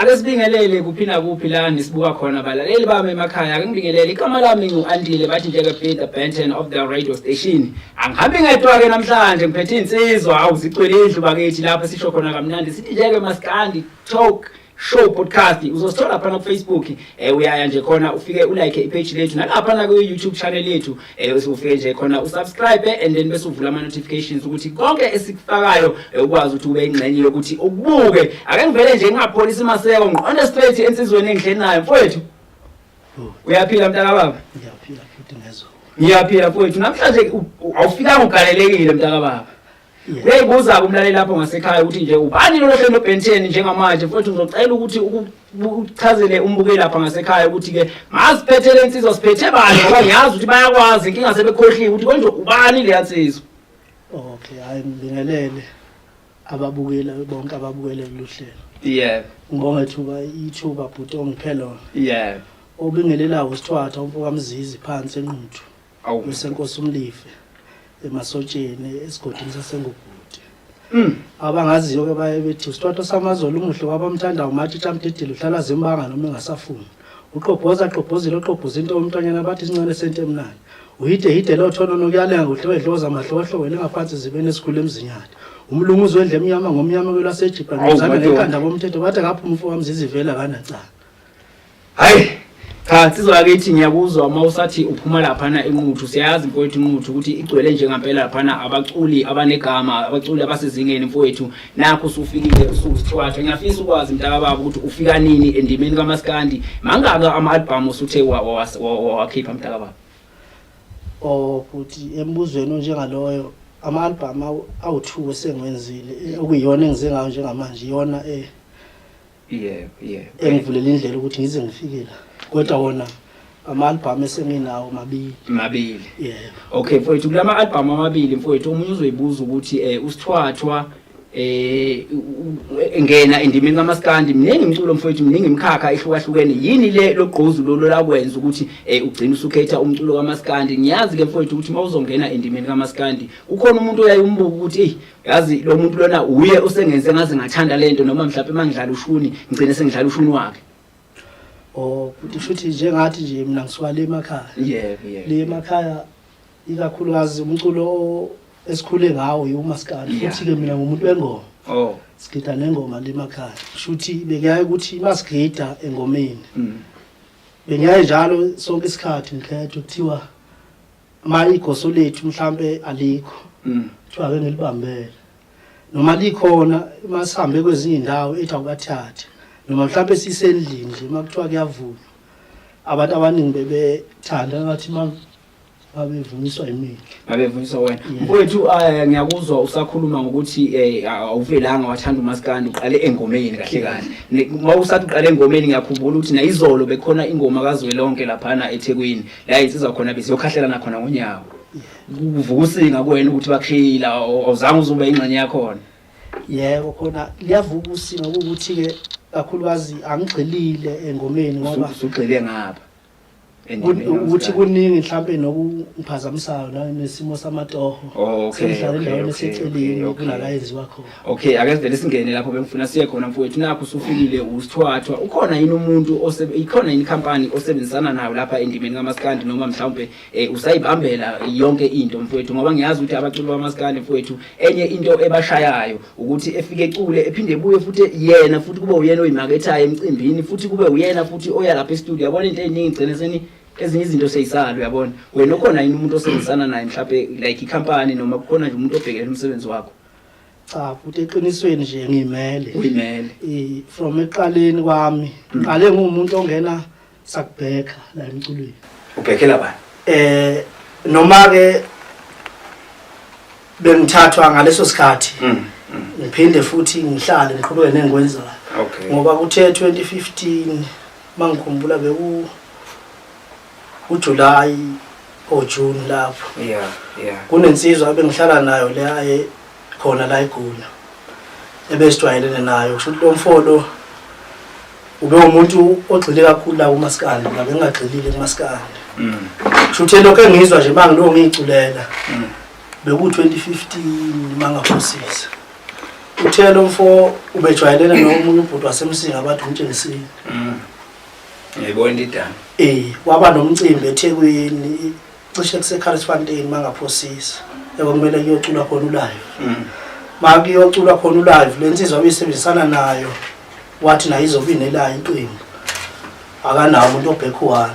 ake sibingelele kuphina kuphi la nisibuka khona balaleli bami emakhaya ake ngibingelele igama lami ngu-Andile bathi njenge Peter Benton of the radio station angihambi ngedwa ke namhlanje ngiphethe insizwa awuzicwele indlu bakithi lapha sisho khona kamnandi sithi njenge Maskandi Talk show podcast uzosithola lapha ku Facebook uyaya nje khona ufike ulike ipage lethu nalapha na ku YouTube channel yethu ufike nje khona usubscribe and then bese uvula ama notifications ukuthi konke esikufakayo ukwazi ukuthi ube ingxenye yokuthi ukubuke ake ngivele nje ngingapholisa imaseko ngiqonde straight ensizweni engihlenayo mfowethu uyaphila mntaka baba ngiyaphila futhi nezo ngiyaphila mfowethu namhlanje awufikanga ugalelekile mntaka baba uyayibuza kumlaleli lapho ngasekhaya ukuthi nje ubani lo hlelo Benton njengamanje futhi uzocela ukuthi uchazele umbukeli lapha ngasekhaya ukuthi ke masiphethele insizwa siphethe bani ngoba ngiyazi ukuthi bayakwazi inkinga sebekhohliwe ukuthi konje ubani le yansizwa. Okay, hayi ngibingelele ababukela bonke ababukele lo hlelo. Yeah. Ngibonga ethuba ithuba bhuti ongiphela. Yeah. Obingelela usithwatha umfoko kamzizi phansi enquthu. Awu Usenkosi umlife emasotsheni esigodini sasengubhuti. Abangaziyo ke baye bethi usithwatha samazolo umuhle wabamthanda umathi chamdidile uhlala zimbanga noma engasafuni. Uqobhoza oqobhoza into umntanyana bathi sincane sente emnandi. Uhide lo thono nokuyalenga kuhle wedloza amahlohlo wena ngaphansi zibene esikhulu emzinyana. Umlunguzi wedle emnyama ngomnyama kwelaseJipa ngizana nekhanda bomthetho bathi ngapha umfo kamzizi vela kanacala. Hayi cha sizoyakithi ngiyakuzwa mawusathi uphuma lapha na enquthu siyazi mfowethu inquthu ukuthi igcwele nje ngempela lapha na abaculi abanegama abaculi abasezingeni mfowethu nakho usufikile usithwatha ngiyafisa ukwazi mntaka baba ukuthi ufika nini endimeni kaMaskandi mangaka ama album usuthe wakhipha mntaka baba. Futhi embuzweni njengaloyo ama-album awu-2 esengwenzile okuyiyona engize ngayo njengamanje iyona engivulela indlela ukuthi ngize ngifike la kodwa wona ama-album esenginawo mabili. Yeah. Okay mfowethu kulama album amabili mfowethu omunye uzoyibuza ukuthi usithwathwa ngena endimeni kaMaskandi mningi umculo mfowethu mningi imkhakha ehlukahlukene yini le logqozu lo lakwenza ukuthi ugcina usukhetha umculo kaMaskandi ngiyazi ke mfowethu ukuthi mawuzongena endimeni kaMaskandi ukhona umuntu oyayumbuka ukuthi yazi lo muntu lona uye osengenze ngaze ngathanda lento noma mhlawumbe mangidlala ushuni ngicine sengidlala ushuni wakhe. Futhi futhi njengathi nje mina ngisuka le emakhaya. Yeah. Le emakhaya ikakhulukazi umculo esikhule ngawo uMaskandi futhi ke mina ngumuntu wengoma. Sigida nengoma le emakhaya. Shuthi bekuyaye ukuthi masigida engomeni. Bengiyaye njalo sonke isikhathi ngikhetha ukuthiwa igoso lethu mhlambe alikho. Kuthiwa ke ngilibambele. Noma likhona masihambe kwezinye indawo ethi awubathathe. Noma mhlambe sisendlini nje makuthiwa kuyavunywa. Abantu abaningi bebethanda ngathi babevunyiswa yimini. Babevunyiswa wena. Mfowethu ngiyakuzwa usakhuluma ngokuthi awuvelanga wathanda uMaskandi uqale engomeni kahle kahle. Mawusathi uqale engomeni ngiyakhumbula ukuthi nayizolo bekhona ingoma kazwelonke laphana eThekwini. La insizwa khona besiyokhahlela khona ngonyawo. Uvukusinga kuwena ukuthi bakushila awuzange uzube ingxenye yakho. Yebo khona liyavuka usinga ukuthi ke kakhulukazi angigxilile engomeni ngoba usugxile ngapha. Ukuthi kuningi mhlambe nokungiphazamisayo nesimo samatoho. Sidlala endaweni eseceleni kunala yenziwa khona. Okay, ake sivele singene lapho bengifuna siye khona mfowethu nakho usufikile usithwathwa ukhona yini umuntu ikhona yini company osebenzisana nayo lapha endimeni kaMaskandi noma mhlawumbe usayibambela yonke into mfowethu ngoba ngiyazi ukuthi abaculi baMaskandi mfowethu enye into ebashayayo ukuthi efike ecule ephinde ebuye futhi yena futhi kube uyena oyimakethayo emcimbini futhi kube uyena futhi oya lapha e-studio yabona into eningi igcine seni ezinye izinto seyisalo uyabona wena ukhona yini umuntu osebenzisana naye mhlawumbe like icompany noma kukhona nje umuntu obhekela umsebenzi wakho. Cha futhi eqinisweni nje ngimele from eqaleni kwami ngiqale ngumuntu ongena sakubheka la emculweni. Ubhekela bani? Noma ke bengithathwa ngaleso sikhathi ngiphinde futhi ngihlale ngiqhubeke nengikwenzayo. Okay. Ngoba kuthe 2015 mangikhumbula uJuly or June lapho. Yeah. Kunensizwa ebengihlala nayo le khona la eGoli. Ebesijwayelene nayo kusho lo mfolo ube umuntu ogxile kakhulu la uMaskandi la bengagxilile kuMaskandi. Kusho lokho engizwa nje mangilo ngiculela. Beku 2015 mangaphosisa. uthelo mfo ubejwayelene nomunye ubhuti wasemsinga abathi umtshengisile. Ngiyibona idana. Waba nomcimbi eThekwini cishe kuseCharlesfontein mangaphosisa. Ekumele kuyocula khona ulive. Maki yocula khona ulive lensizwa abisebenzisana nayo. Wathi na izobinela iqembu. Akanawo umuntu obhekhuwana.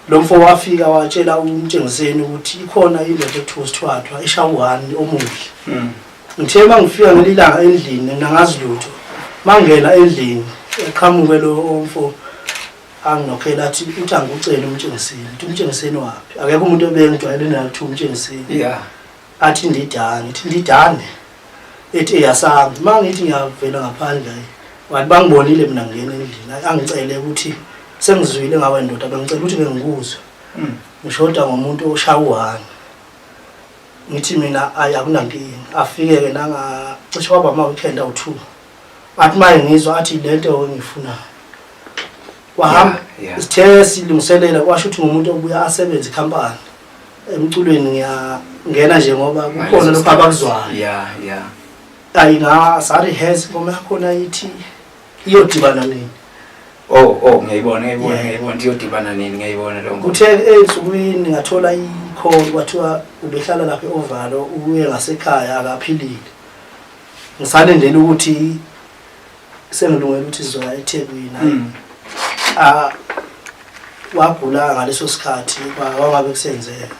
Lo mfo wafika watshela umtshengiseni ukuthi ikhona indoda ekuthiwa sithwathwa eshawuhani omuhle. Ngithe mangifika ngelilanga endlini nangazi lutho. Mangena endlini eqhamuke lo mfo anginokhela athi uthi angikucela umtshengiseni. Uthi umtshengiseni wapi? Akekho umuntu obengijwayele naye uthi umtshengiseni. Yeah. Athi ndidane, ithi ndidane. Ethi yasambi mangithi ngiyavela ngaphandle wathi bangibonile mina ngene endlini angicele ukuthi sengizwile ngawe ndoda bengicela ukuthi ngengikuzwe. Ngishoda ngomuntu oshawuhani. Ngithi mina akunankinga afike ke nanga cishe kwaba ama weekend awu2. Athi maye ngizwa athi lento engiyifunayo. Wahamba isithe silungiselela kwasho ukuthi ngumuntu obuya asebenze company. Emculweni ngiyangena nje ngoba kukhona lokho abakuzwayo. Yeah. Ayinga sari has ngoma khona ithi iyodibana nini. Ngiyibona iyodibana nini ngiyibona lo ngo. Kuthe ensukwini ngathola i-call kwathiwa ubehlala lapha eOvalo uye ngasekhaya akaphilile. Ngisalendela ukuthi sengilungela ukuthi sizoya eThekwini. Wagula ngaleso sikhathi wangabe kusenzeka.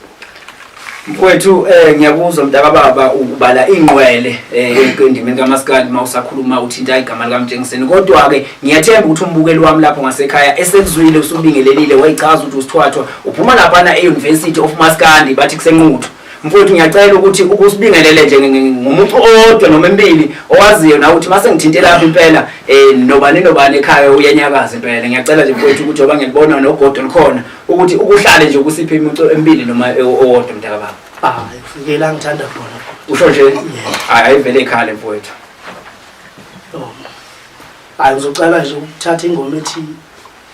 Mfowethu ngiyakuzwa mntaka baba ubala ingqwele endimeni kaMaskandi mawusakhuluma uthinta igama lika Mtshengiseni kodwa ke ngiyathemba ukuthi umbukeli wami lapho ngasekhaya esekuzwile usubingelelile wayichaza ukuthi usithwathwa uphuma lapha na eUniversity of Maskandi bathi kusenquthu. Mfowethu ngiyacela ukuthi ukusibingelele nje ngomuntu odwa noma embili owaziyo na ukuthi mase ngithintela lapha impela nobani ekhaya uyanyakaza impela. Ngiyacela nje mfowethu ukuthi oba ngiyibona nogodo likhona ukuthi ukuhlale nje ukusipha imuntu embili noma owodwa mntaka baba. Kufikela ngithanda khona. Usho nje ayivele ekhaya mfowethu. Ngizocela nje ukuthatha ingoma ethi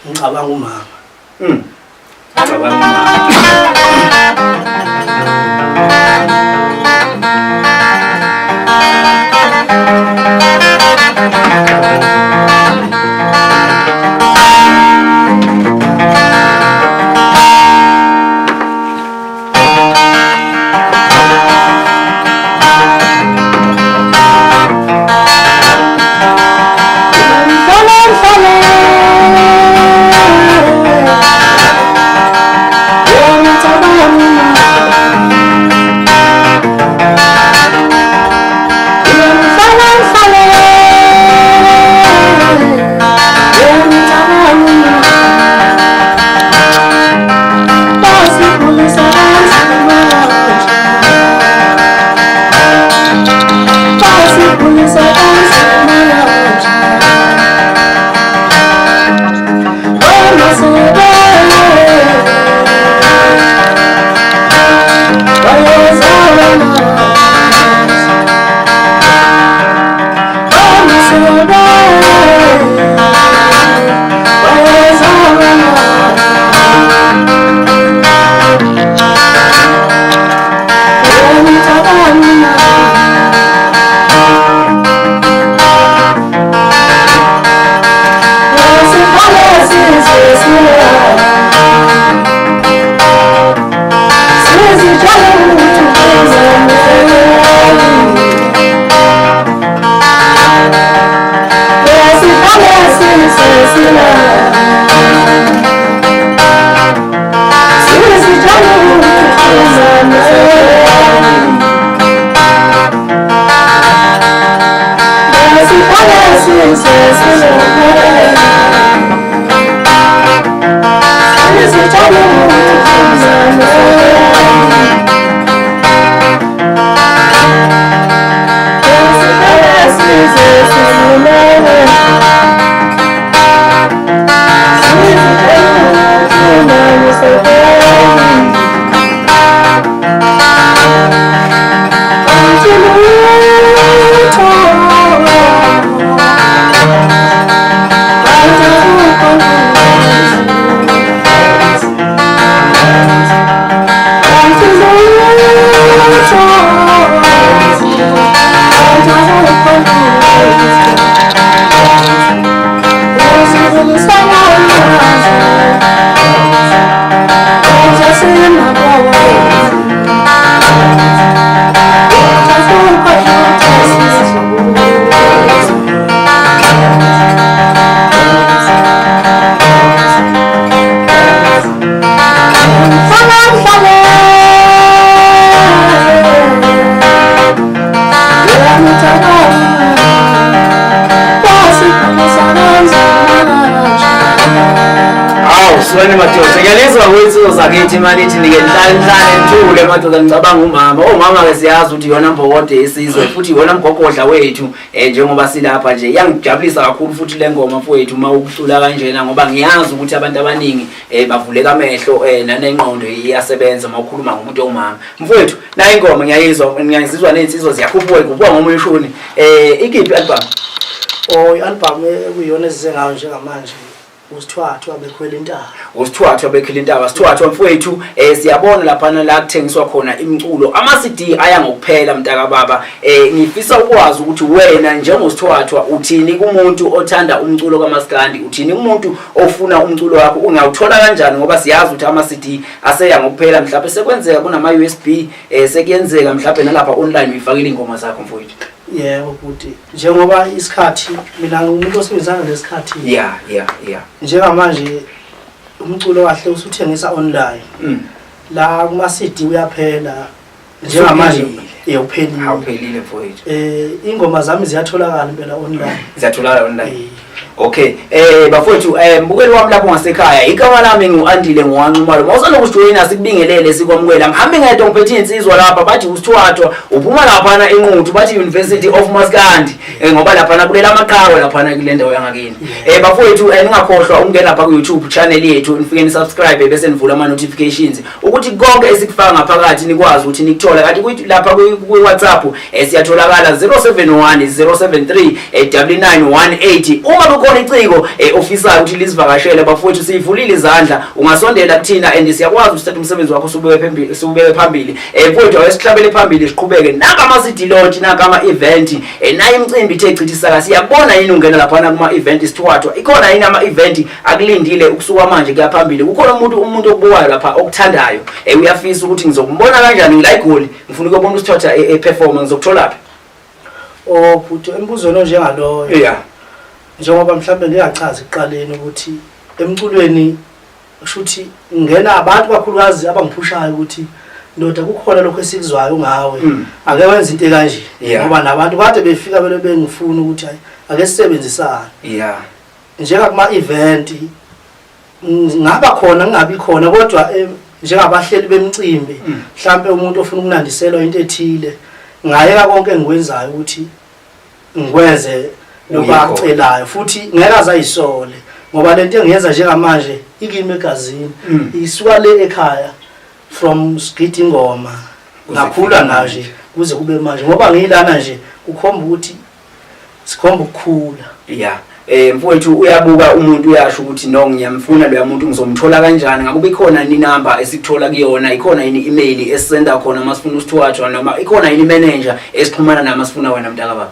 ngicabanga umama. Ngicabanga umama. Oh, Wena madoda ngiyalizwa ukuthi uzakithi imali ithi nike nhlala nthule madoda ngicabanga umama ke siyazi ukuthi yona mbokode esizwe futhi yona mgogodla wethu njengoba silapha nje yangijabulisa kakhulu futhi le ngoma mfowethu uma ukuhlula kanjena ngoba ngiyazi ukuthi abantu abaningi bavuleka amehlo nanengqondo iyasebenza uma ukhuluma ngomuntu ongumama mfowethu na ingoma ngiyayizizwa nensizwa ziyakhuphuka ngomunye ushoni ikiphi album i-album ekuyiyona esizengayo njengamanje usithwathwa bekhwela intaba usithwathwa bekhwela intaba sithwathwa mfowethu siyabona lapha la kuthengiswa khona imculo ama-CD aya ngokuphela mntaka baba ngifisa ukwazi ukuthi wena njengosithwathwa uthini kumuntu othanda umculo kaMaskandi uthini kumuntu ofuna umculo wakho ungawuthola kanjani ngoba siyazi ukuthi ama-CD aseya ngokuphela mhlawumbe sekwenzeka kunama USB sekuyenzeka mhlawumbe nalapha online uyifakile ingoma zakho mfowethu yebo futhi njengoba isikhathi mina umuntu osebenzana lesikhathi yeah njengamanje umculo kahle usuthengisa online la kuma CD uyaphela njengamanje awuphelile mfowethu ingoma zami ziyatholakala impela online ziyatholakala online okay bafowethu mbukeli wami lapho ngasekhaya igama lami ngu-Andile ngowanqumalo mawusanda kujoyina sikubingelele sikwamukela ngihambe ngedwa ngiphethe insizwa lapha bathi usithwathwa uphuma laphana enquthu bathi University of Maskandi ngoba laphana kulela amaqhawe laphana kule ndawo yangakini bafowethu ningakhohlwa ukungena lapha ku YouTube channel yethu nifike ni subscribe bese nivula ama notifications ukuthi konke esikufaka ngaphakathi nikwazi ukuthi nikuthola kanti kuthi lapha ku WhatsApp siyatholakala 071 073 9918 uma kukhona iciko officer ukuthi lisivakashele bafowethu siyivulile izandla ungasondela kuthina and siyakwazi ukuthatha umsebenzi wakho subeke phambili mfowethu awesihlabele phambili siqhubeke naka ama-CD launch naka ama-event nayo imicimbi ithe chithisa siyabona yini ungena laphana kuma-event isithwathwa ikhona yini ama-event akulindile ukusuka manje kuya phambili kukhona umuntu okubukayo lapha okuthandayo uyafisa ukuthi ngizokumbona kanjani ngila igoli ngifuna ukubona usithwathwa performance ngizokutholaphi futhi embuzweni njengaloyo njengoba mhlawumbe ngiyachaza ekuqaleni ukuthi emculweni kushuthi ngena abantu kakhulukazi abangiphushayo ukuthi ndoda kukhona lokho esikuzwayo ngawe ake wenza into kanje ngoba nabantu kade befika bengifuna ukuthi ake sisebenzisane njenga kuma event ngaba khona ngingabi khona kodwa njengabahleli bemicimbi mhlawumbe umuntu ofuna ukunandiselwa into ethile ngayeka konke engikwenzayo ukuthi ngikwenze lokacelayo futhi ngeke azayisole ngoba lento engiyenza njengamanje ikimi egazini isuka le ekhaya from skit ingoma ngakhula naje kuze kube manje ngoba ngilana nje ukhomba ukuthi sikhomba ukukhula mfowethu uyabuka umuntu uyasho ukuthi no ngiyamfuna loya muntu ngizomthola kanjani ngabe ikhona yini number esikuthola kuyona ikhona yini email esisenda khona masifuna usithwathwa noma ikhona yini manager esixhumana naye masifuna wena mntaka baba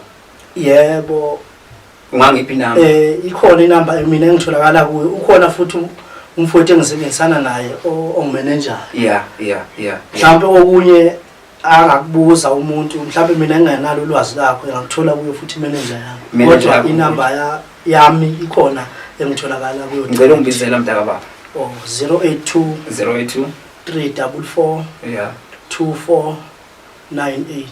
yebo ungangiphi number ikhona inamba mina engitholakala kuyo ukhona futhi umfowethu engisebenzisana naye ongumanager mhlawumbe okunye angakubuza umuntu mhlawumbe mina engenalo ulwazi lakho ngakuthola kuyo futhi manager yami kodwa inamba yami ikhona engitholakala kuyo ngicela ungibizela mntaka baba 082 344 2498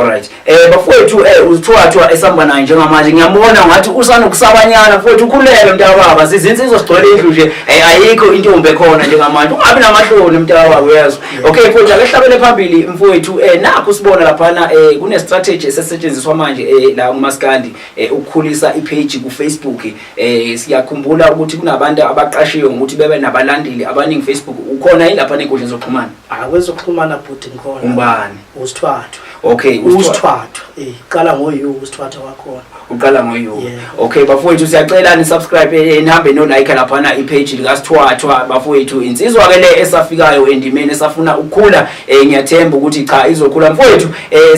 alright bafowethu usithwathwa esamba naye njengamanje ngiyambona ngathi usanokusabanyana mfowethu ukhuleke mntaka baba sizinsizwa sigcwele indlu nje ayikho intombi ekhona njengamanje ungabi namahloni mntaka baba uyazi okay mfowethu ake hlabele phambili mfowethu nakho sibona laphana kune strategy esetshenziswa manje la uMaskandi ukukhulisa ipage ku Facebook siyakhumbula ukuthi kunabantu abaqashiwe ngokuthi bebe nabalandeli abaningi Facebook ukhona yini lapha nenkundla zokuxhumana akwezokuxhumana futhi ngikhona umbani usithwathwa Okay, usithwathwa qala ngoyu usithwathwa wakhona uqala ngoyu. Okay bafowethu siyacela ni subscribe nihambe no like lapha na ipage lika Sithwathwa bafowethu insizwa ke le esafikayo endimeni esafuna ukukhula ngiyathemba ukuthi cha izokhula mfowethu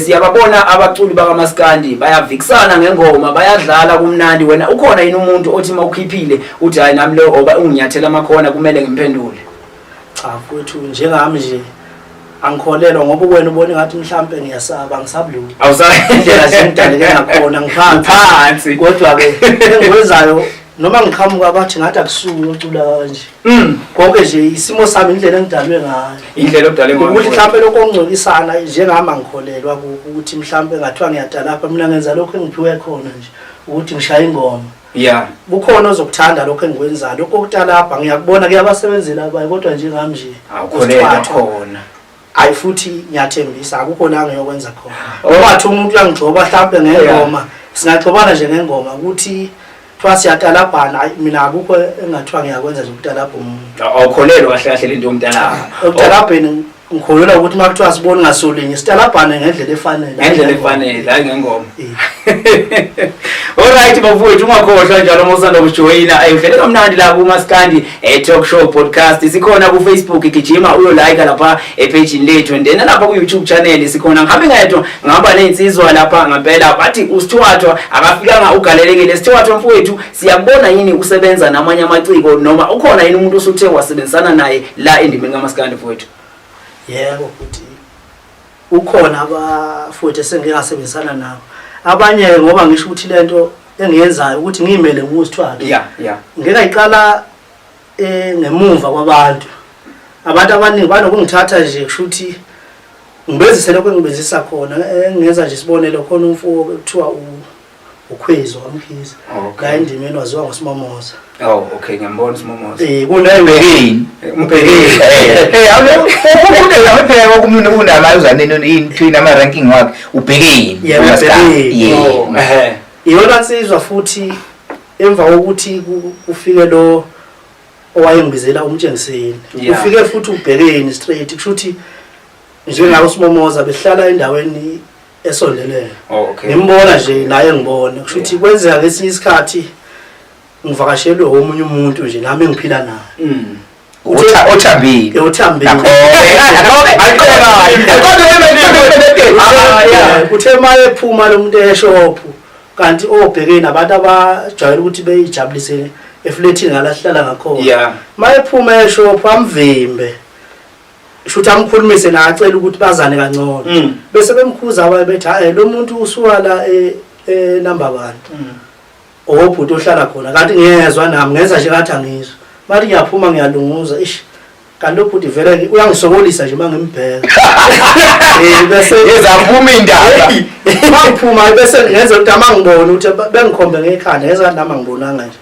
siyababona abaculi baka Maskandi bayavikisana ngengoma bayadlala kumnandi wena ukhona yini umuntu othi mawukhiphile uthi hayi nami lo oba unginyathela amakhona kumele ngimphendule? Cha mfowethu njengami nje angikholelwa ngoba wena ubone ngathi mhlambe ngiyasaba ngisabulu awusayendlela sengidaleke ngakhona ngiphansi kodwa ke engikwenzayo noma ngiqhamuka bathi ngathi akusuku ucula kanje konke nje isimo sami indlela engidalwe ngayo indlela okudale ngayo ukuthi mhlambe lokho ongcolisana njengami angikholelwa ukuthi mhlambe ngathiwa ngiyadala lapha mina ngenza lokho engiphiwe khona nje ukuthi ngishaya ingoma bukhona ozokuthanda lokho engikwenzayo lokho okudala lapha ngiyakubona kuyabasebenzela abayi kodwa njengami nje awukholelwa khona ayi futhi ngiyathembisa akukho la ngiyokwenza khona wathi umuntu uyangigcoba mhlambe ngengoma singagcobana nje ngengoma ukuthi thiwa siyatalabhana mina akukho engathiwa ngiyakwenza nje ukutalabha umuntu awukholelwa kahle kahle lento yomtalabha ukutalabheni ngikholelwa ukuthi makuthiwa sibona ngasolinye sitalabhane ngendlela efanele hayi ngengoma alright bafowethu ungakhohlwa njalo mosanda kujoyina uhlele kamnandi la ku Maskandi talk show podcast sikhona ku Facebook gijima uyo like lapha page lethu and then lapha ku YouTube channel sikhona ngihambe ngedwa ngihamba nezinsizwa lapha ngempela bathi uSithwathwa akafikanga ugalelekile Sithwathwa mfowethu siyabona yini usebenza namanye amaciko noma ukhona yini umuntu osuthe wasebenzisana naye la endimeni kaMaskandi mfowethu? Yebo futhi ukhona abafowethu esengingasebenzisana nabo abanye ngoba ngisho ukuthi lento engiyenzayo ukuthi ngimele ngusithwathwa ngeke ayiqala ngemuva kwabantu abaningi banokungithatha nje kusho ukuthi ngibenzise lokho engibenzisa khona engenza nje sibonelo khona umfo kuthiwa ukhwezo wamkhiza la endimeni waziwa ngoSimomoza. Okay ngiyambona uSimomoza. Kunembekeni umbhekeni awupheka okumuntu unamazana into nama ranking wakhe ubhekeni iyona nsizwa futhi emva kokuthi kufike lo owayengibizela umtshengiseni ufike futhi ubhekeni straight kusho ukuthi njengawo uSimomoza behlala endaweni esondelene ngimbona nje naye ngibona kusho ukuthi kwenzeka ngesinye isikhathi ngivakashelwe omunye umuntu nje nami engiphila naye othambile uthe maye ephuma lo muntu eshop kanti obhekeni abantu abajwayele ukuthi beyijabulise efletini ngalahlala ngakhona maye ephuma eshop amvimbe shuthi amkhulumise na acela ukuthi bazane kancane bese bemkhuza abaye bethi hayi lo muntu usuwala number 1 obhuti ohlala khona kanti ngiyezwa nami ngenza nje ngathi angizwa bathi ngiyaphuma ngiyalunguza kanti obhuti vele uyangisokolisa nje mangimbheka bese yezaphuma indaba maphuma bese ngenza ukuthi amangibona ukuthi bengikhombe ngekhanda ngenza nami ngibonanga nje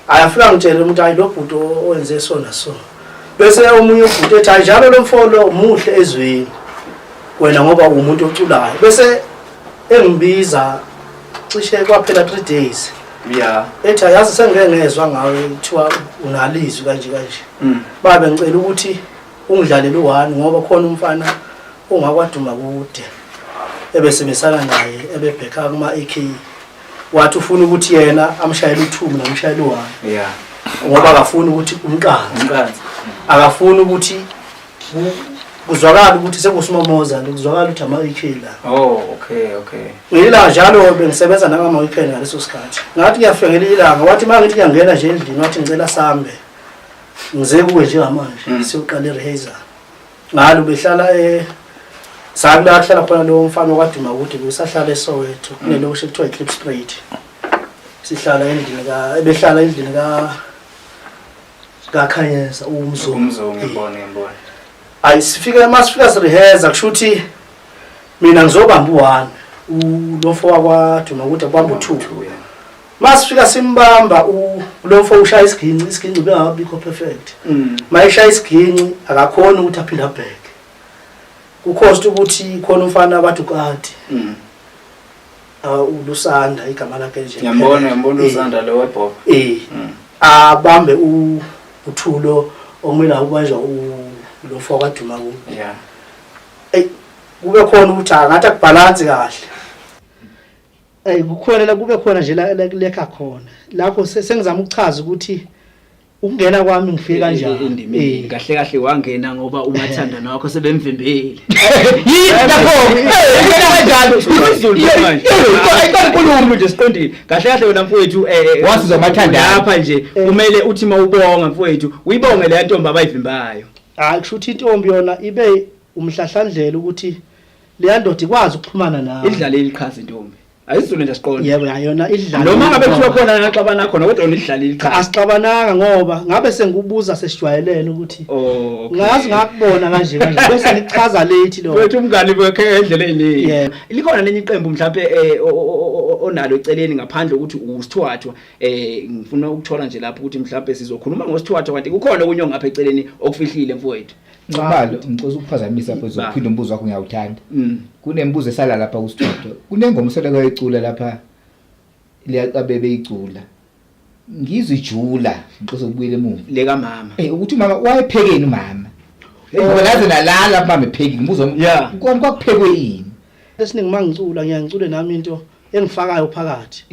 ayafika ngitshela ukuthi hayi lo bhuti owenze sona so bese omunye ubhuti ethi njalo lo mfolo umuhle ezweni wena ngoba umuntu oculayo bese engibiza cishe kwaphela 3 days ethi yazi sengeke ngezwe ngawe kuthiwa unalizwi kanje babe ngicela ukuthi ungidlalele u1 ngoba khona umfana ongakwaduma kude ebesebenzisana naye ebebheka kuma AK wathi ufuna ukuthi yena amshayele u2 namshayele u1 ngoba akafuni ukuthi umqanzi akafuni ukuthi kuzwakala ukuthi sekuSimomoza kuzwakala ukuthi ama-AK la okay ngila njalo bengisebenza nama-AK ngaleso sikhathi ngathi ngiyafika ngelinye ilanga wathi mangithi ngiyangena nje endlini wathi ngicela sambe ngize kuwe njengamanje siyoqala irehearsal ngalo behlala sakula hlala khona lo mfana okwaduma ukuthi besahlala eSoweto kunelokho ekuthiwa iClip Straight sihlala endlini ebehlala endlini kaKhanyeza umzongo ngibona ayisifika masifika sirehearsa kusho ukuthi mina ngizobamba u1 lo mfo wakwaduma ukuthi abamba u2 masifika simbamba lo mfo ushaya isiginci bengakabikho perfect mayishaya isiginci akakhona ukuthi aphinde abheke kukhosta ukuthi khona umfana abathi ukati ulusanda igama lakhe nje ngiyambona usanda lo webhop abambe uthulo omela ukwazi lo mfo wakwaduma ku kube khona ukuthi ngathi akubalance kahle kukhona la kube khona nje la lekha khona lapho sengizama ukuchaza ukuthi ukungena kwami ngifike kanjani kahle kahle wangena ngoba umathandana wakho sebemvimbele lapho ngena kanjalo isiZulu manje ayikhulume nje siqondile kahle kahle wena mfowethu wasizwa amathandana lapha nje kumele uthi mawubonga mfowethu uyibonge le ntombi abayivimbayo kusho ukuthi intombi yona ibe umhlahlandlela ukuthi le ndoda ikwazi ukuxhumana nawe idlale iqhaza intombi ayizona nje siqonda yebo yona idlala noma ngabe kuthiwa khona naxabana khona kodwa idlala iqhaza asixabananga ngoba ngabe sengubuza sesijwayelene ukuthi ngazi ngakubona kanje bese ngichaza lethi lo wethu umngani wakhe endleleni likhona lenye iqembu mhlawumbe onalo eceleni ngaphandle ukuthi usithwathwa ngifuna ukuthola nje lapho ukuthi mhlawumbe sizokhuluma ngosithwathwa kanti kukhona okunye ngapha eceleni okufihlile mfowethu Ngibalo ngicoza ukuphazamisa lapho uzophinda umbuzo wakho ngiyawuthanda. Kunembuzo esala lapha kusithotho. Kunengoma seleke icula lapha liyaqabebe icula. Ngizwe ijula ngiqoza ukubuyela emuva. Leka mama. Ukuthi mama wayephekeni mama. Ngaze nalala mama ephekile ngibuzo kwakuphekwe yini. Lesiningi mangicula ngiyangicule nami into engifakayo phakathi.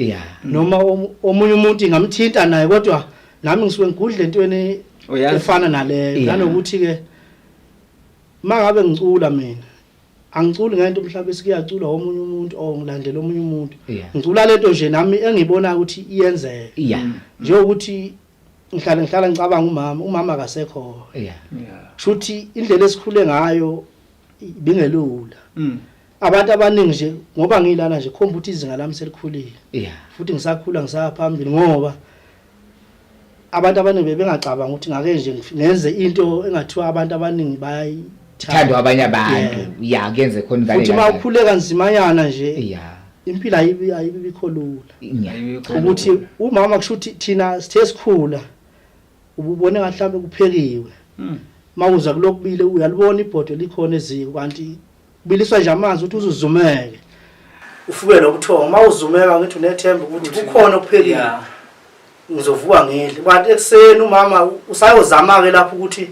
Noma omunye umuntu ingamthinta naye kodwa nami ngisuke ngigudle entweni efana naleyo nanokuthi ke mangabe ngicula mina angiculi ngento mhlawumbe sikuyacula omunye umuntu ngilandela omunye umuntu ngicula lento nje nami engibona ukuthi iyenzeka nje ukuthi ngihlala ngicabanga umama akasekho shuthi indlela esikhule ngayo ibingelula abantu abaningi nje ngoba ngilana nje khomba ukuthi izinga lami selikhulile futhi ngisakhula ngisaphambili ngoba abantu abaningi bengacabanga ukuthi ngake nje ngenze into engathiwa abantu abaningi bayithandwa abanye abantu kuyenze khona ngane futhi mawukhule kanzimanyana nje impilo ayibikho lula ukuthi umama kushuthi thina sithe sikhula ububone ngahlambe kuphekiwe mawuza kulokubile uyalibona ibhodo likhona eziko kanti biliswa nje amanzi ukuthi uzuzumeke ufuke lokuthonga mawuzumeka ngithi unethemba ukuthi kukhona okuphekiwe ngizovuka ngidle kanti ekseni umama usayozama ke lapho ukuthi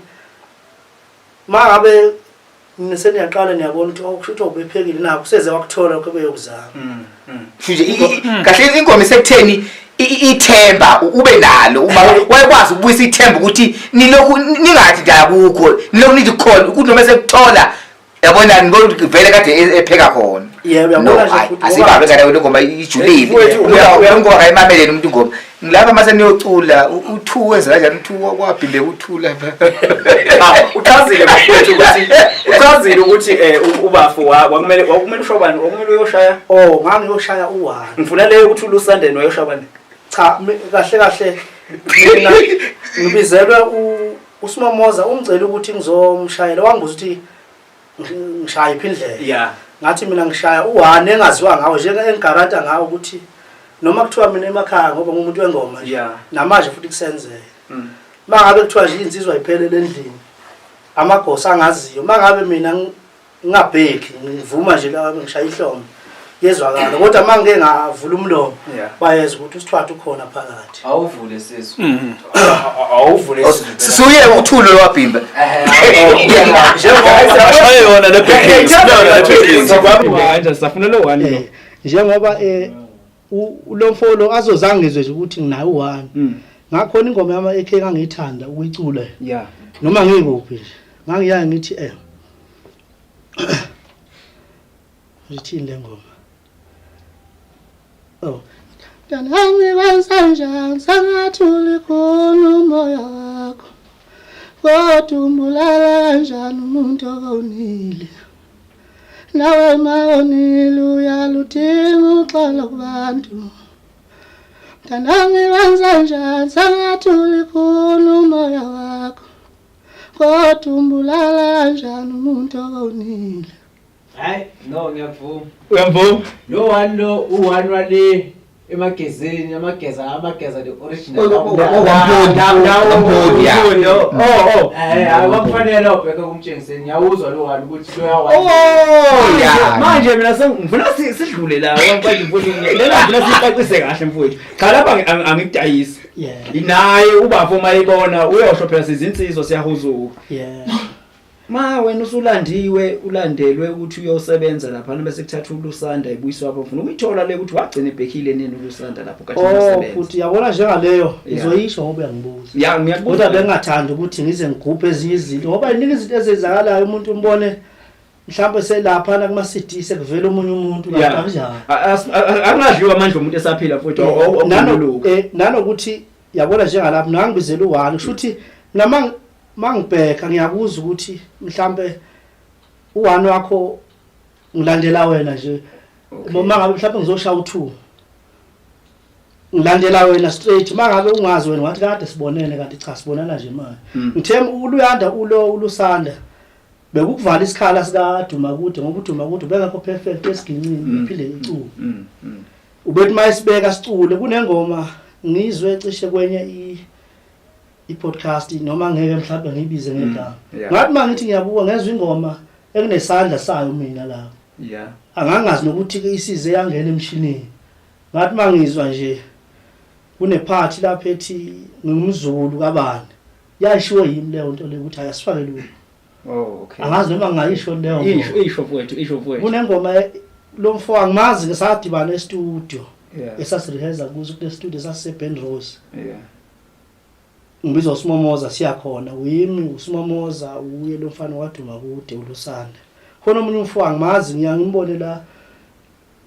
mangabe niseniyaqala niyabona ukuthi okushuthi obephekile nakho kuseze wakuthola kube yokuzama nje kahle inkomo isekutheni ithemba ube nalo uma wayekwazi ukubuyisa ithemba ukuthi nilokhu ningathi ndakukho nilokhu nithi khona ukuthi noma sekuthola yabona ngibona ukuthi vele kade epheka khona yebo uyabona nje futhi asibabe kana le ngoma ijulile uyangoma kayimameleni umuntu ngoma ngilapha mase niyocula u2 wenza kanjani u2 kwaphinde u2 lapha uchazile mfowethu ukuthi uchazile ukuthi ubafo wakumele ushobani wakumele uyoshaya ngangiyoshaya u1 ngifuna leyo ukuthi ulusandeni wayoshobani cha kahle mina ngibizelwe uSimomoza umcela ukuthi ngizomshayela wangibuza ukuthi ngishaya iphindlela ngathi mina ngishaya u1 engaziwa ngawo nje engigaranta ngawo ukuthi noma kuthiwa mina emakhaya ngoba ngumuntu wengoma nje namanje futhi kusenzeka mangabe kuthiwa nje insizwa iphelele endlini amagosa angaziyo mangabe mina ngingabheki ngivuma nje la ngishaya ihlombe yezwakala kodwa mangeke ngavula umlomo bayeza ukuthi usithwathi ukhona phakathi awuvule sisu awuvule suye uthulo lwabhimba njengoba yona le safuna lo 1 njengoba lo mfolo azozangizwe nje ukuthi nginayo u1 ngakhona ingoma yama ekhe ngangiyithanda ukuyicula noma ngikuphi nje ngangiyaya ngithi ngithini le ngoma Danami wansanja sangathuli khona umoya wakho Kodwa njani umuntu okonile Nawe maonile uyaludinga uxolo kubantu Danami wansanja sangathuli khona umoya wakho Kodwa njani umuntu okonile Hayi no ngiyavuma uyamvuma lo one lo u1 wale emagezini amageza the original abakufanele ubheke kumtshengiseni ngiyawuzwa lo one ukuthi lo yawa manje mina ngifuna sidlule la manje mfowethu lela ngifuna sicacise kahle mfowethu cha lapha angikudayisi naye ubafo mayibona uyosho phela sizinsizwa siyahuzuka Ma wena usulandiwe ulandelwe ukuthi uyosebenza lapha bese kuthatha ulusanda ibuyiswa lapho ufuna ukuyithola le ukuthi wagcina ebhekile nini ulusanda lapho kathi usebenza. Futhi yabona njengaleyo ngizoyisho ngoba uyangibuza. Ya ngiyakubuza kodwa bengathanda ukuthi ngize ngigubhe ezinye izinto ngoba iningi izinto ezenzakalayo umuntu umbone mhlawumbe selapha na kuma CD sekuvela omunye umuntu la kanjani. Angadliwa amandla omuntu esaphila futhi nanokuthi yabona njengalapha nangibizela u1 kusho ukuthi nama mangibheka ngiyakuza ukuthi mhlambe u1 wakho ngilandela wena nje uma ngabe mhlawumbe ngizoshaya u2 ngilandela wena straight mangabe ungazi wena wathi kade sibonene kanti cha sibonana nje manje ngithemba uluyanda ulusanda bekukuvala isikhala sika Dumakude ngoba uDumakude bengakho perfect esiginqini uphile iculo ubethi mayisibeka sicule kunengoma ngizwe cishe kwenye i-podcast noma ngeke mhlawumbe ngibize ngegama ngathi mangithi ngiyabuka ngezwe ingoma ekunesandla sayo mina la angangazi nokuthi isize yangena emshinini ngathi mangizwa nje kune party lapha ethi ngumzulu kabani yashiwo yimi leyo nto le ukuthi ayasifake lu angazi noma ngayisho leyo isho mfowethu kunengoma lo mfo angimazi ngisadibana e-studio esasireheza kuzo kule studio sase-Ben Rose ngibizwa uSimomoza siyakhona uyimi uSimomoza uye lo mfana waDumakude ulusanda khona omunye umfo angimazi ngiyangimbone la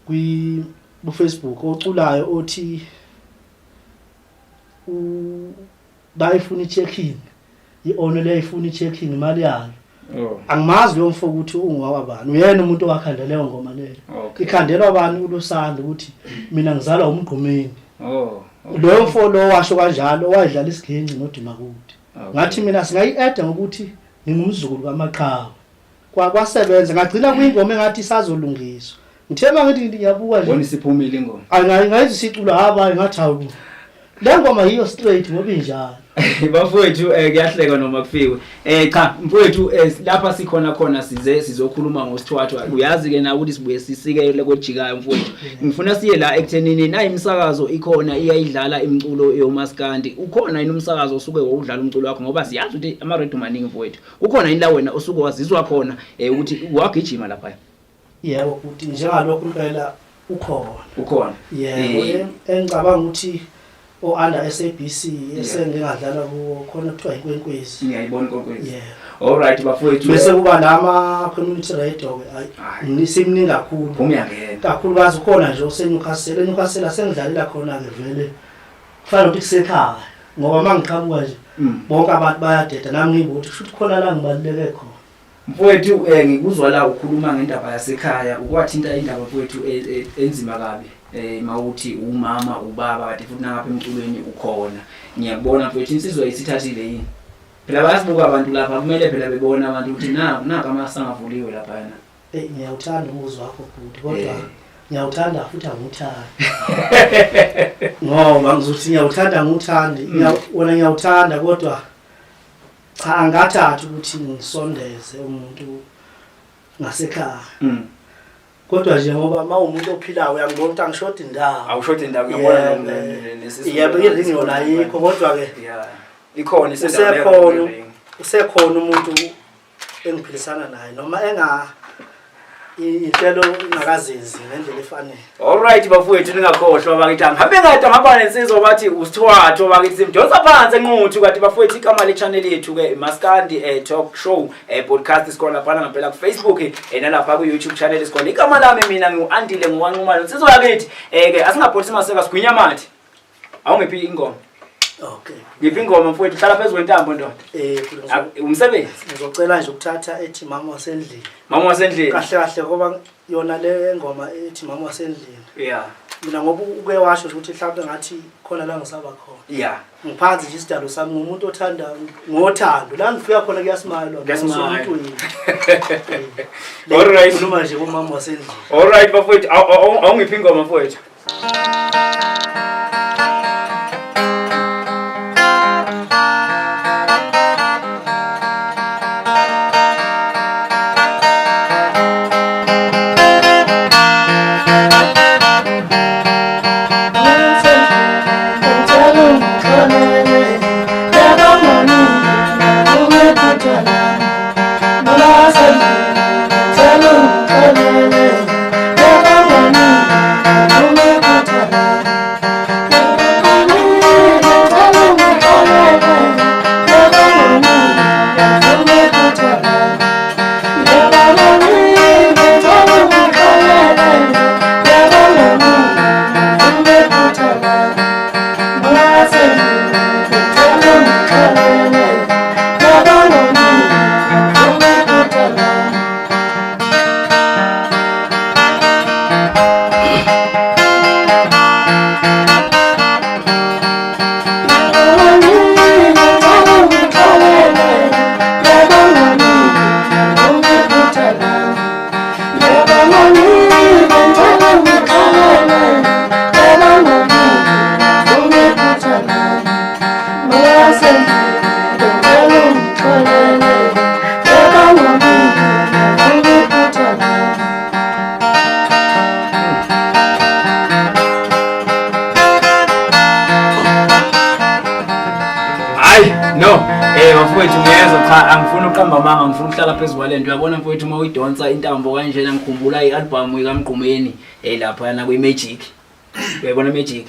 ku Facebook oculayo othi bayifuna i-checking i-honor leyifuna i-checking imali yayo angimazi lo mfo ukuthi ungowabani uyena umuntu owakhandela leyo ngoma leyo ikhandelwa abantu ulusanda ukuthi mina ngizalwa umgqumeni lo mfo lo washo kanjalo wadlala isiginci noDumakude ngathi mina singayi-add ngokuthi ngingumzukulu kaMaqhawe kwasebenza ngagcina kuyingoma engathi isazolungiswa ngithema ngithi ngiyabuka nje wona isiphumile ingoma angayithi siculo haba ngathi hawu le ngoma yiyo straight ngoba injalo bafowethu kuyahleka noma kufiwe cha mfowethu lapha sikhona sizokhuluma ngosithwathwa uyazi ke na ukuthi sibuye sisikele kwejikayo mfowethu ngifuna siye la ekuthenini nayi imisakazo ikhona iyayidlala imculo yoMaskandi ukhona yini umsakazo osuke wokudlala umculo wakho ngoba siyazi ukuthi ama radio maningi mfowethu ukhona yini la wena osuke wazizwa khona ukuthi wagijima lapha yebo ukuthi njengalokho impela ukhona yebo engicabanga ukuthi under SABC esengingadlala kuwo khona kuthiwa ikwenkwezi ngiyayibona ikwenkwezi alright bafowethu bese kuba nama community radio ke nisimningi kakhulu umyangena kakhulukazi ukhona nje useNewcastle sengidlalela khona ke vele kufanele ukuthi kusekhaya ngoba mangiqhamuka nje bonke abantu bayadeda nami ngibuthi futhi khona la ngibaluleke khona mfowethu ngikuzwa la ukhuluma ngendaba yasekhaya ukwathinta indaba mfowethu enzima kabi mawuthi umama ubaba kade futhi nangapha emculweni ukhona ngiyabona mfowethu insizwa isithathile yini phela bayasibuka abantu lapha kumele phela bebona abantu ukuthi naka amasangavuliwe lapha yana ngiyawuthanda umuzwa wakho futhi kodwa ngiyawuthanda futhi angikuthandi ngoba ngizothi ngiyawuthanda ngikuthandi wona ngiyawuthanda kodwa cha angathatha ukuthi ngisondeze umuntu ngasekhaya kodwa nje ngoba mawumuntu ophilayo uyangibona ukuthi angishodi indawo awushodi indawo ngiyabona nesizwe yebo iringi yona ayikho kodwa ke ikhona usekhona umuntu engiphilisana naye noma inhlelo ingakazenzi ngendlela efanele alright bafowethu ningakhohlwa bakithi ngihambe ngade ngihamba nensizwa bathi usithwatho bakithi simdonsa phansi enquthu kanti bafowethu igama le channel yethu ke Maskandi Talk Show podcast isikhona lapha ngempela ku Facebook nalapha ku YouTube channel isikhona igama lami mina ngiuAndile ngiwanqumalo insizwa yakithi ke asingapholisi maseka sigwinya mathi awungiphi ingoma okay ngiphi ingoma mfowethu hlala phezulu kwentambo ndoda umsebenzi ngizocela nje ukuthatha ethi mama wasendlini kahle ngoba yona le ngoma ethi mama wasendlini mina ngoba uke washo ukuthi mhlawumbe ngathi khona la ngisaba khona ngiphansi nje isidalo sami ngumuntu othanda ngothando la ngifika khona kuyasimalo umuntu yini alright noma nje umama wasendlini alright bafowethu awungiphi ingoma mfowethu No, bafowethu ngiyezwa cha angifuni uqamba amanga ngifuna ukuhlala phezulu kwalento uyabona mfowethu uma uyidonsa intambo kanjena ngikhumbula ialbum kaMgqumeni lapha yana kweMagic. Uyabona Magic?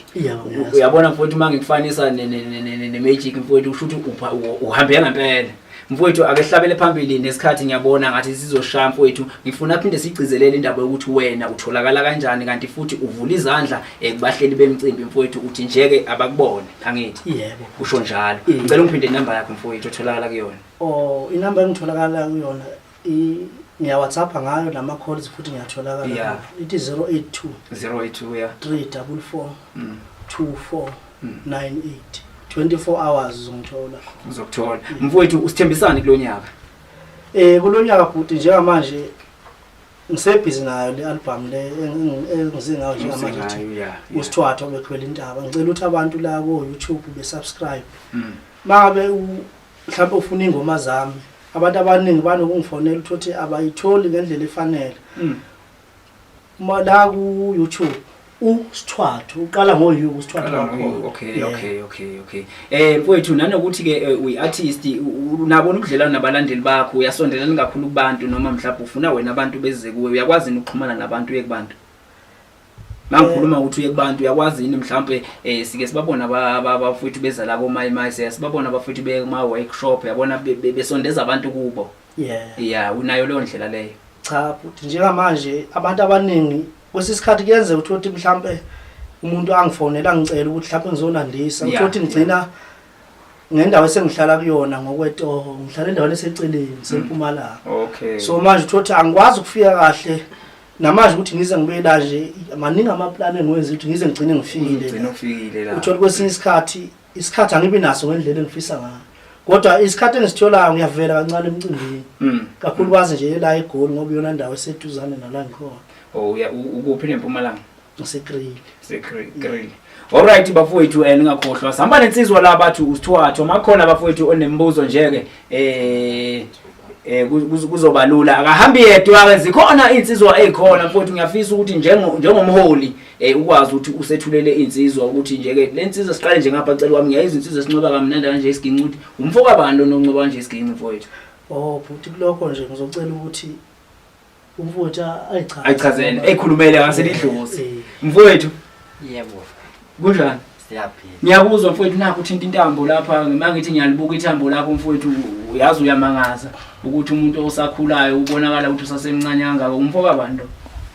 Uyabona mfowethu uma ngikufanisa neMagic mfowethu usho ukuthi uhambe ngempela. Mfowethu akehlabele phambili nesikhathi ngiyabona ngathi sizoshaya mfowethu ngifuna phinde sigcizelele indaba yokuthi wena utholakala kanjani kanti futhi uvula izandla kubahleli bemicimbi mfowethu uthi njeke abakubone angithi yebo usho njalo ngicela ungiphinde inamba yakho mfowethu utholakala kuyona inamba engitholakala kuyona ngiya WhatsApp ngayo nama calls futhi ngiyatholakala ithi 082 yeah 344 2498 24 hours uzokuthola mfowethu usithembisani kulonyaka kulonyaka futhi njengamanje ngisebhizi nayo le album le engizingayo njengamanje usithwatho bekhwela intaba ngicela ukuthi abantu la ku YouTube besubscribe mangabe mhlawumbe ufuna ingoma zami abantu abaningi banokungifonela ukuthi abayitholi ngendlela efanele la ku YouTube usithwatho uqala ngoyu usithwatho wakho okay mfowethu nanokuthi ke uyi-artist unabona ubudlelwano nabalandeli bakho uyasondelana kakhulu kubantu noma mhlawumbe ufuna wena abantu beze kuwe uyakwazi ukuxhumana nabantu uye kubantu mangikhuluma ukuthi uye kubantu uyakwazi yini mhlawumbe sike sibabona abafowethu beza la koMayimayi sibabona abafowethu bekuma workshop yabona besondeza abantu kubo unayo leyo ndlela leyo cha futhi njengamanje abantu abaningi kwesisikhathi kuyenzeka ukuthi mhlambe umuntu angifonela ngicela ukuthi mhlambe ngizolandisa ukuthi ngicina ngendawo esengihlala kuyona ngokwetoro ngihlala endaweni eseceleni seMpumalanga so manje ukuthi angikwazi ukufika kahle namanje ukuthi ngize ngibe la nje maningi amaplan engiwenza ukuthi ngize ngicine ngifikile la uthola kwesinye isikhathi angibi naso ngendlela engifisa ngayo kodwa isikhathi engisitholayo ngiyavela kancane emcimbini kakhulukazi nje la eGoli ngoba yona indawo eseduzane nala ngikhona ukuphi neMpumalanga Grill. Alright bafowethu ningakhohlwa sihamba nensizwa la bathi usithwatho makhona bafowethu onembuzo njeke kuzobalula akahambi yedwa ke zikhona insizwa ezikhona mfowethu ngiyafisa ukuthi njengomholi ukwazi ukuthi usethulele insizwa ukuthi njeke lensizwa siqale nje ngapha cela kwami ngiyayiza insizwa sincoba kamnandi kanje isiginci ukuthi umfoka bani ononcoba kanje isiginci mfowethu futhi kulokho nje ngizocela ukuthi umfowethu ayichazene ekhulumele ngaselidlozi mfowethu yebo kunjani siyaphila ngiyakuzwa mfowethu nakho uthinta intambo lapha ngimangithi ngiyalibuka ithambo lakho mfowethu uyazi uyamangaza ukuthi umuntu osakhulayo ubonakala ukuthi usasemncane kangaka umfoka bani lo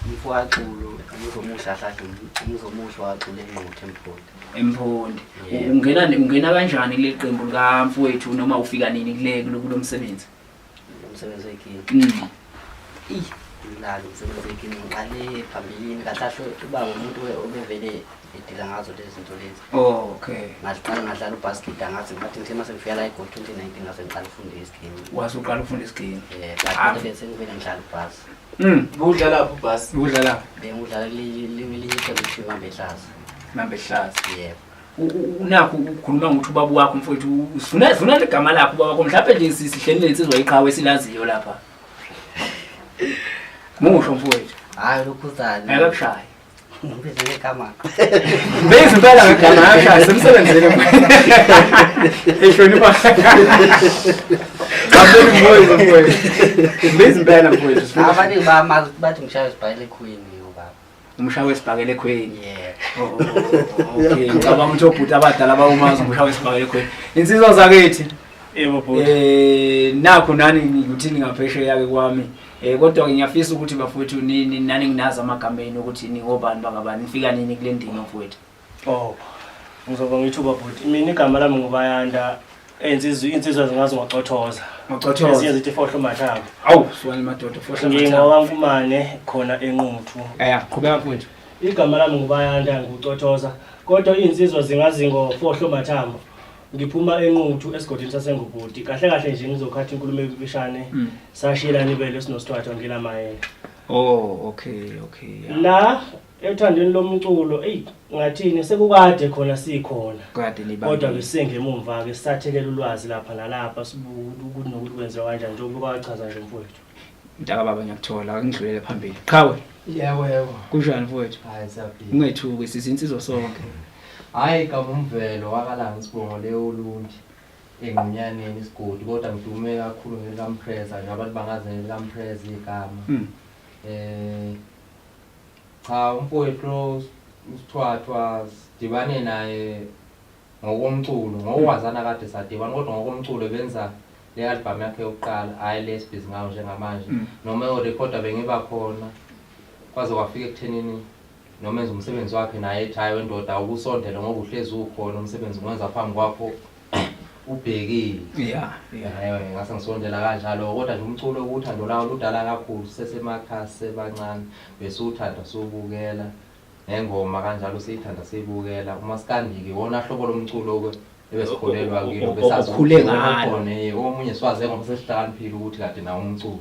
umfoka Xulu uzomusha waxule Emphondi ungena kanjani kule qembu lika mfowethu noma ufika nini kulo msebenzi wekini Ilalo sebenzekini ngiqale phambilini kahle ubaba umuntu obevele edila ngazo lezi zinto lezi. Okay. Ngaqala ngadlala ubasket ngathi ngithe mase ngifika la eGoli 2019 ngase ngiqala ukufunda isigini. Wasuqala ukufunda isigini. Kanti bese ngivele ngidlala ubhasi. Udlala lapho ubhasi. Udlala. Ngidlala liyiqembu Mambehlaza. Mambehlaza. Yebo. Unakho ukukhuluma ngokuthi ubaba wakho mfowethu ufuna igama lakho ubaba wakho mhlawumbe nje sihlenile insizwa iqhawe esilaziyo lapha. Musho mfowethu. Hayi lokhuzana. Akakushaya. Ngibizele igama. Bese impela ngegama yakho semsebenzele. Ehlonipha. Ngabona mfowethu mfowethu. Bese impela mfowethu. Abantu bamazi bathi ngishaya isibhayile Queen ubaba. Umshawe esibhakele Queen. Yeah. Okay, ngicabanga ukuthi obhuti abadala bawumazi umshawe esibhakele Queen. Insizwa zakithi. Yebo bhuti. Nakho nani ngikuthini ngaphesheya yake kwami. Kodwa ngiyafisa ukuthi bafowethu nani nginazi amagama enu ukuthi ningobani bangabani nifika nini kule ndima mfowethu. Ngizoba ngithuba bhuti. Mina igama lami ngobayanda insizwa zingazi ngoxothoza. Ngoxothoza. Siyazithi fohlo mathambo. Awu, siwani madoda fohlo mathambo. Ngingowamfumane khona enquthu. Qhubeka mfowethu. Igama lami ngobayanda nguxothoza. Kodwa insizwa zingazi ngofohlo mathambo. Ngiphuma enquthu esigodini sasengubhuti kahle kahle nje ngizokhathi inkulumo ebishane sashiyela nibele sinosithwathwa ngilamaye okay la ethandweni lomculo ngathini sekukade khona sikhona kade niba kodwa besengemumva ke sisathekela ulwazi lapha nalapha sibuka ukuthi nokuthi kwenziwa kanjani njengoba wachaza nje mfowethu mntaka baba ngiyakuthola ngidlulele phambili qhawe yebo kunjani mfowethu hayi siyaphila ungethuki sisinsizwa sonke hayi kamumvelo wakalanga sibongo leyo ulundi enginyaneni isigodi kodwa ngidume kakhulu ngekampreza nabantu bangazi ngekampreza igama cha umfowethu uSithwathwa sidibane naye ngokomculo ngokwazana kade sadibana kodwa ngokomculo benza le album yakhe yokuqala hayi lesibhizi ngayo njengamanje noma urecorder bengiba khona kwaze kwafika ekuthenini noma enza umsebenzi wakhe naye ethi wendoda ukusondela ngoba uhlezi ukhona umsebenzi ungenza phambi kwakho ubhekile ngase ngisondela kanjalo kodwa nje umculo ukuthando lawo ludala kakhulu sesemakhasi sebancane bese uthanda sobukela nengoma kanjalo siyithanda siyibukela uMaskandi ke wona hlobo lomculo ke ebesikholelwa kilo besakhule ngalo omunye siwaze ngoba sesihlakaniphile ukuthi kade nawo umculo.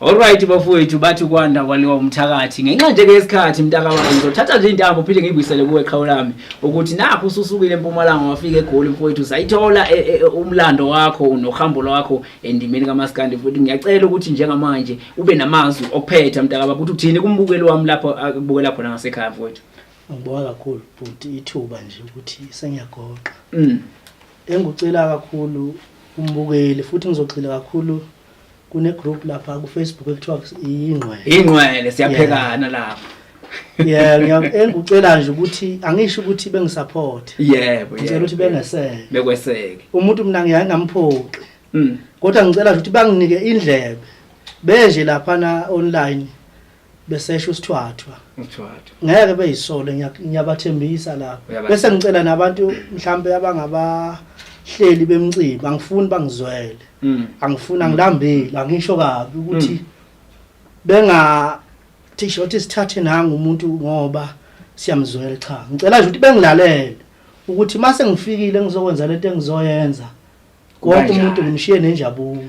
Alright bafowethu bathi kwanda kwaliwa umthakathi ngenxa nje ke isikhathi mntakababa ngizothatha nje intambo uphinde ngiyibuyisele kuwe eqhawe lami ukuthi nakho ususukile eMpumalanga wafika eGoli mfowethu sayithola umlando wakho unohambo lwakho endimeni kaMaskandi futhi ngiyacela ukuthi njengamanje ube namazwi ophetha mntakababa ukuthi uthini kumbukeli wami lapho akubukela khona ngasekhaya mfowethu. Ngibonga kakhulu futhi ithuba nje ukuthi sengiyagoqa. Engicela kakhulu umbukeli futhi ngizocela kakhulu kune group lapha ku Facebook ekuthiwa ingqwele siyaphekana lapha. Engicela nje ukuthi angisho ukuthi bengisupport. Yebo ngicela ukuthi bengeseke. Bekweseke. Umuntu mina ngiyangamphoqi. Kodwa ngicela ukuthi banginike indlebe. Beje lapha na online besesho uSithwathwa. Ngeke beyisole ngiyabathembisa lapha. Bese ngicela nabantu mhlambe abangabahleli bemciba angifuni bangizwele. Angifuna ngilambile angisho kabi ukuthi benga t-shirt isithathe nanga umuntu ngoba siyamzwela cha. Ngicela nje ukuthi bengilalele ukuthi mase ngifikile ngizokwenza lento engizoyenza. Konke umuntu ngimshiye nenjabulo.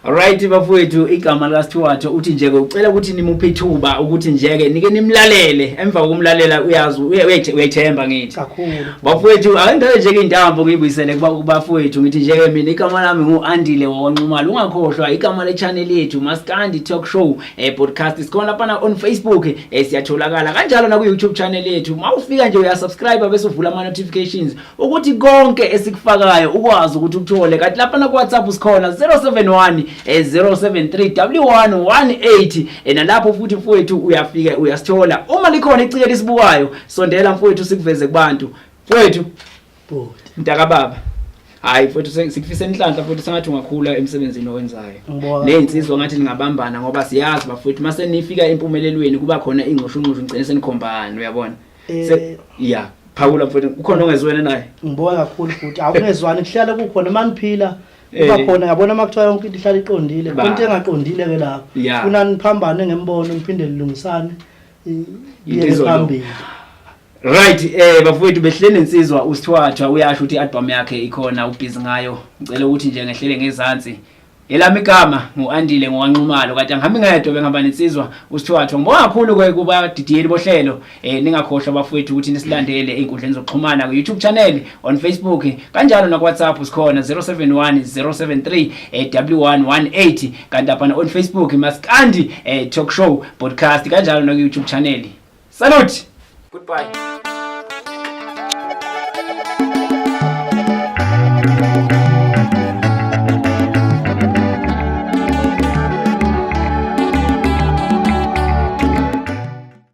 Alright bafowethu igama laSithwathwa uthi nje ke ucela ukuthi nimuphe ithuba ukuthi nje ke nike nimlalele emva kokumlalela uyazi uyethemba ngithi kakhulu bafowethu angindele nje ke intambo ngiyibuyisele kubafowethu ngithi nje ke mina igama lami nguAndile wawanqumalo ungakhohlwa igama le channel yethu Maskandi Talk Show podcast sikhona lapha on Facebook siyatholakala kanjalo na ku YouTube channel yethu mawufika nje uyasubscribe bese uvula ama notifications ukuthi konke esikufakayo ukwazi ukuthi ukuthole kanti lapha na ku WhatsApp sikhona 071 073W118 nalapho futhi mfowethu uyafika uyasithola uma likhona icike lisibukayo sondela mfowethu sikuveze kubantu mfowethu mntakababa hayi mfowethu sikufisa inhlanhla futhi sengathi ungakhula emsebenzini owenzayo nezinsizwa ngathi ningabambana ngoba siyazi bafowethu mase nifika empumelelweni kuba khona ingqoshunqosho ngicela senikhombana uyabona Phawula mfowethu ukhona ongezwene naye ngibonga kakhulu futhi awungezwani kuhlala kukhona maniphila bakhona yabona makuthiwa yonke into ihlala iqondile konke engaqondile ke lapho kuna niphambane ngembono niphinde lilungisane into phambili. Right bafowethu behlele insizwa uSithwathwa uyasho ukuthi album yakhe ikhona ubhizi ngayo ngicela ukuthi nje ngehlele ngezansi elami igama nguAndile ngowanqumalo kanti angihambi ngedwa bengihamba nensizwa uSithwathwa ngibonga kakhulu ke kuba didiyeli bohlelo ningakhohlwa bafowethu ukuthi nisilandele einkundleni zokuxhumana ku YouTube channel on Facebook kanjalo na ku WhatsApp sikhona 071 073W118 kanti lapha on Facebook Maskandi Talk Show podcast kanjalo na ku YouTube channel. Salute, goodbye.